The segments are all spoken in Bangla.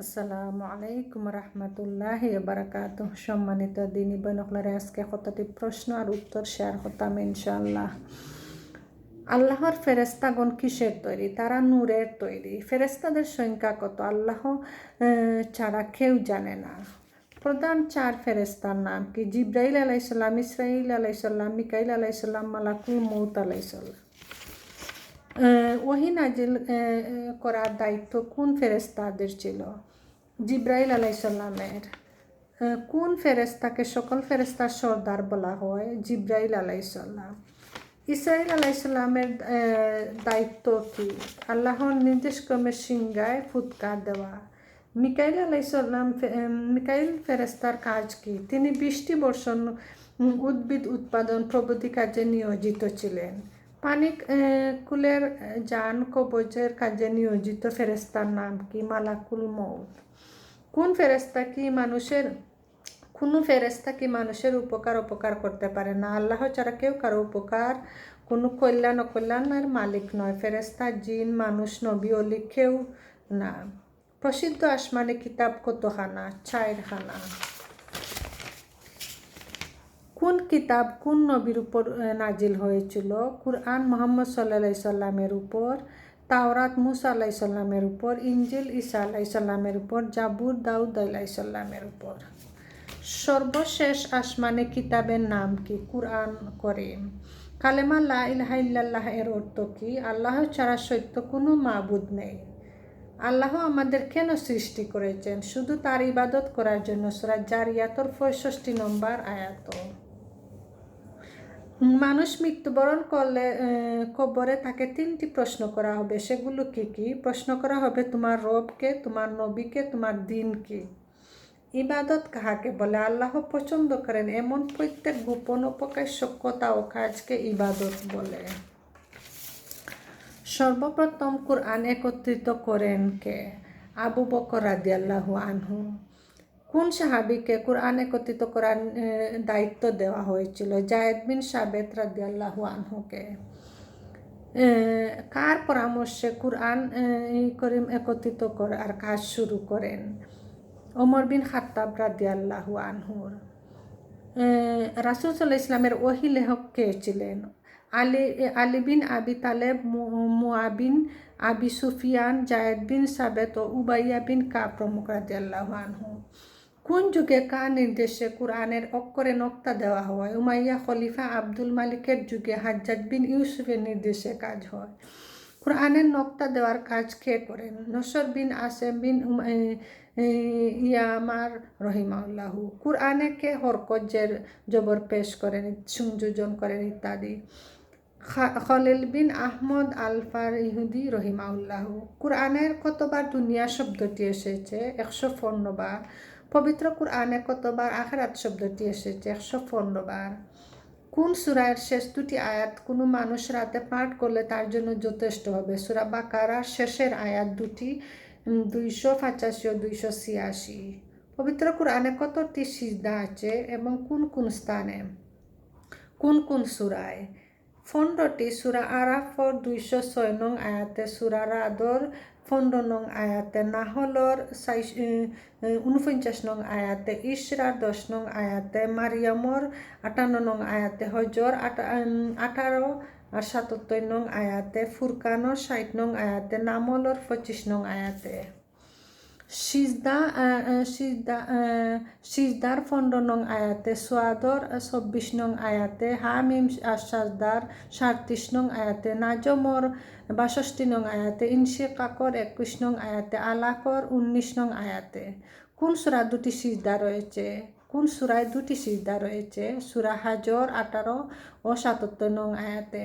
আসসালামু আলাইকুম রহমতুল্লাহি বারাকাতুহ। সম্মানিত দিনী বোনকলারে, আজকে কতটি প্রশ্ন আর উত্তর শেয়ার করতাম ইনশাআল্লাহ। আল্লাহর ফেরেস্তাগণ কিসের তৈরি? তারা নূরের তৈরি। ফেরেস্তাদের সংখ্যা কত? আল্লাহ ছাড়া কেউ জানে না। প্রধান চার ফেরেস্তার নাম কি? জিব্রাইল আলাইসাল্লাম, ইসরাইল আলাইসাল্লাম, মিকাইল আলাইসাল্লাম, মালাকুল মৌত আলাইসাল্লাম। ওহী নাজিল করার দায়িত্ব কোন ফেরেস্তাদের ছিল? জিব্রাইল আলাইসাল্লামের। কোন ফেরেস্তাকে সকল ফেরেস্তার সর্দার বলা হয়? জিব্রাইল আলাইসাল্লাম। ইসরাইল আলাইসাল্লামের দায়িত্ব কি? আল্লাহর নির্দেশক্রমে সিংহায় ফুৎকার দেওয়া। মিকাইল ফেরেস্তার কাজ কি? তিনি বৃষ্টি বর্ষণ, উদ্ভিদ উৎপাদন প্রভৃতি কাজে নিয়োজিত ছিলেন। পানি কুলের যান কবজের কাজে নিয়োজিত ফেরেস্তার নাম কি? মালাকুল মৌত। কোনো ফেরেস্তা কি মানুষের উপকার করতে পারে না? আল্লাহ ছাড়া কেউ কারো উপকার, কোনো কল্যাণ অকল্যাণের মালিক নয়। ফেরেস্তা, জিন, মানুষ, নবী, অলি কেউ না। প্রসিদ্ধ আসমানি কিতাব কতখানা? 4খানা। কোন কিতাব কোন নবীর উপর নাজিল হয়েছিল? কুরআন মুহাম্মদ সাল্লাল্লাহু আলাইহি সাল্লামের উপর, তাওরাত মুসা আলাইহিস সালামের উপর, ইনজিল ঈসা আলাইহিস সালামের উপর, জাবুর দাউদ আলাইহিস সালামের উপর। সর্বশেষ আসমানি কিতাবের নাম কি? কুরআন করিম। কালেমা লা ইলাহা ইল্লাল্লাহ এর অর্থ কি? আল্লাহ ছাড়া সত্য কোনো মাবুদ নেই। আল্লাহ আমাদের কেন সৃষ্টি করেছেন? শুধু তার ইবাদত করার জন্য। সূরা জারিয়াতের 65 নম্বর আয়াত। মানুষ মৃত্যুবরণ করলে কবরে তাকে 3টি প্রশ্ন করা হবে। সেগুলো কি কি? প্রশ্ন করা হবে তোমার রবকে, তোমার নবীকে, তোমার দিন কি। ইবাদত কাহাকে বলে? আল্লাহ পছন্দ করেন এমন প্রত্যেক গোপন ও প্রকাশ্য কথা ও কাজকে ইবাদত বলে। সর্বপ্রথম কুরআন একত্রিত করেন কে? আবু বকর রাদিয়াল্লাহু আনহু। কোন সাহাবীকে কুরআন একত্রিত করার দায়িত্ব দেওয়া হয়েছিল? যায়েদ বিন সাবেত রাদিয়াল্লাহু আনহুকে। কার পরামর্শে কুরআন করিম একত্রিত করার কাজ শুরু করেন? ওমর বিন খাত্তাব রাদিয়াল্লাহু আনহুর। রাসূল সাল্লাল্লাহু আলাইহি ওয়াসাল্লামের ওহী লেখক কে ছিলেন? আলী বিন আবি তালেব, মুআবিয়া বিন আবি সুফিয়ান, যায়েদ বিন সাবেত ও উবাইয়া বিন কাব প্রমুখ রাদিয়াল্লাহু আনহু। কোন যুগে কার নির্দেশে কুরআনের অক্ষরে নক্তা দেওয়া হয়? উমাইয়া খলিফা আব্দুল মালিকের যুগে হাজ্জাজ বিন ইউসুফের নির্দেশে কাজ হয়। কুরআনের নক্তা দেওয়ার কাজ কে করেন? নসর বিন আসেম বিন ইয়ামার রহিমাহুল্লাহু। কুরআনে কে হরকত জবর পেশ করেন, সংযোজন করেন ইত্যাদি? খলিল বিন আহমদ আল ফারিহি রহিমাহুল্লাহু। কুরআনের কতবার দুনিয়া শব্দটি এসেছে? 115 বার। পবিত্র কুরআনে কতবার আখিরাত শব্দটি এসেছে? 115 বার। কোন সূরার শেষ 2টি আয়াত কোনো মানুষ রাতে পাঠ করলে তার জন্য যথেষ্ট হবে? সূরা বাকারার শেষের আয়াত দুটি 285 ও 286। পবিত্র কুরআনে কতটি সিজদা আছে এবং কোন কোন স্থানে? কোন কোন সূরায়? 15টি। সূরা আরাফর 206 নং আয়াতে, সূরা রাদর 15 নং আয়াতে, নাহলর 49 নং আয়াতে, ইসরার 10 নং আয়াতে, মারিয়ামর 58 নং আয়াতে, হজর 18 আর 77 নং আয়াতে, ফুরকানর 60 নং আয়াতে, নামলর 25 নং আয়াতে। সিজদার 15 নং আয়াতে, সোয়াদর 24 নং আয়াতে, হামিম সাজদার 37 নং আয়াতে, নাজমর 62 নং আয়াতে, ইনশিকাকর 21 নং আয়াতে, আলাকর 19 নং আয়াতে। কোন সূরা 2টি সিজদা রয়েছে? কোন সূরায় 2টি সিজদা রয়েছে? সূরা হাজর 18 ও 77 নং আয়াতে।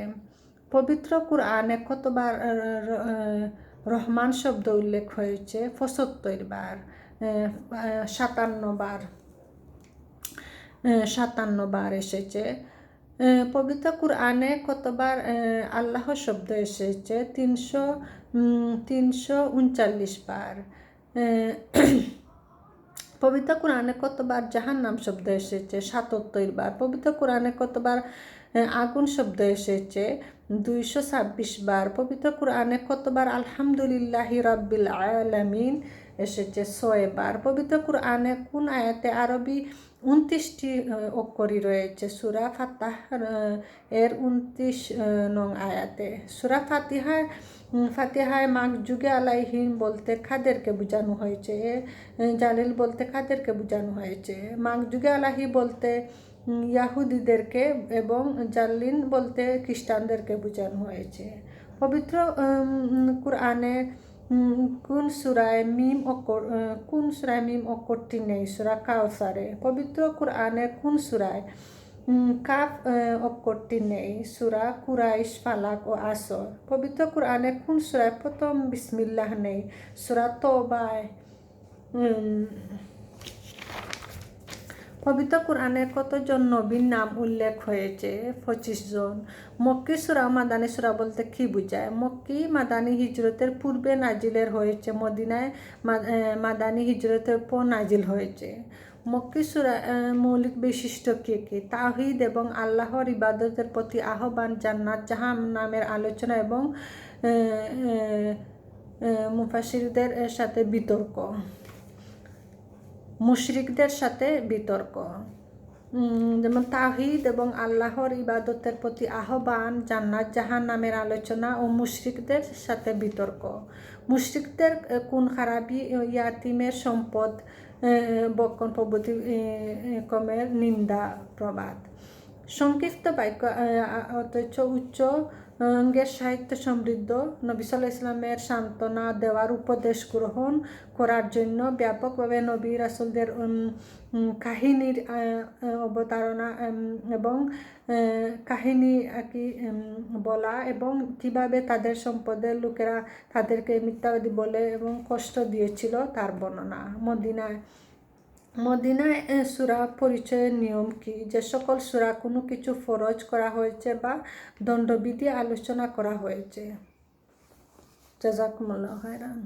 পবিত্র কুরআনে কতবার রহমান শব্দ উল্লেখ হয়েছে? 75 বার। 57 বার এসেছে। পবিত্র কুরআনে কতবার আল্লাহ শব্দ এসেছে? 339 বার। পবিত্র কুরআনে কতবার জাহান্নাম শব্দ এসেছে? 77 বার। পবিত্র কুরআনে কতবার আগুন শব্দ এসেছে? 226 বার। পবিত্র কুরআনে কতবার আলহামদুলিল্লাহি রাব্বিল আলামিন এসেছে 6 বার। পবিত্র কুরআনে কোন আয়াতে আরবি 29টি অক্ষরই রয়েছে? সূরা ফাতিহা এর 29 নং আয়াতে। সূরা ফাতিহায় মাকজুগে আলাইহিম বলতে কাদেরকে বোঝানো হয়েছে? জালিল বলতে কাদেরকে বোঝানো হয়েছে? মাকজুগে আলাহি বলতে ইয়াহুদিদেরকে এবং জালিন বলতে খ্রিস্টানদেরকে বোঝানো হয়েছে। পবিত্র কুরআনে কোন সূরায় মিম অক্ষরটি নেই? সূরা কাউসারে। পবিত্র কুরআনে কোন সূরায় কাফ অক্ষরটি নেই? সূরা কুরাইশ, ফালাক ও আসর। পবিত্র কুরআনে কোন সূরায় প্রথম বিসমিল্লাহ নেই? সূরা তওবায়। পবিত্র কুরআনে কতজন নবীর নাম উল্লেখ হয়েছে? 25 জন। মক্কি সূরা মাদানী সূরা বলতে কি বোঝায়? মক্কি মাদানী হিজরতের পূর্বে নাজিলের হয়েছে, মদিনায় মাদানী হিজরতের পর নাজিল হয়েছে। মক্কি সূরা মৌলিক বৈশিষ্ট্য কি কি? তাওহীদ এবং আল্লাহর ইবাদতের প্রতি আহ্বান, জান্নাত জাহান্নামের আলোচনা এবং মুফাসসিরদের সাথে বিতর্ক, মুশরিকদের সাথে বিতর্ক। যেমন তাওহীদ এবং আল্লাহর ইবাদতের প্রতি আহ্বান, জান্নাত জাহান্নামের আলোচনা ও মুশরিকদের সাথে বিতর্ক। মুশরিকদের কোন খারাপি ইয়াতিমের সম্পদ বক্ষণ প্রভৃতি কমের নিন্দা প্রবাদ। সংক্ষিপ্ত বাক্য অথচ উচ্চ অঙ্গের সাহিত্য সমৃদ্ধ। নবী সাল্লাল্লাহু আলাইহি ওয়াসাল্লামের সান্ত্বনা দেওয়ার উপদেশ গ্রহণ করার জন্য ব্যাপকভাবে নবী রাসূলদের কাহিনীর অবতারণা এবং কাহিনী বলা এবং কিভাবে তাদের সম্পদের লোকেরা তাদেরকে মিথ্যাবাদী বলে এবং কষ্ট দিয়েছিল তার বর্ণনা। মদিনায় সূরা পরিচয়ের নিয়ম কি? যে সকল সূরা কোনো কিছু ফরজ করা হয়েছে বা দণ্ডবিধি আলোচনা করা হয়েছে। জাযাকুমুল্লাহু খায়রান।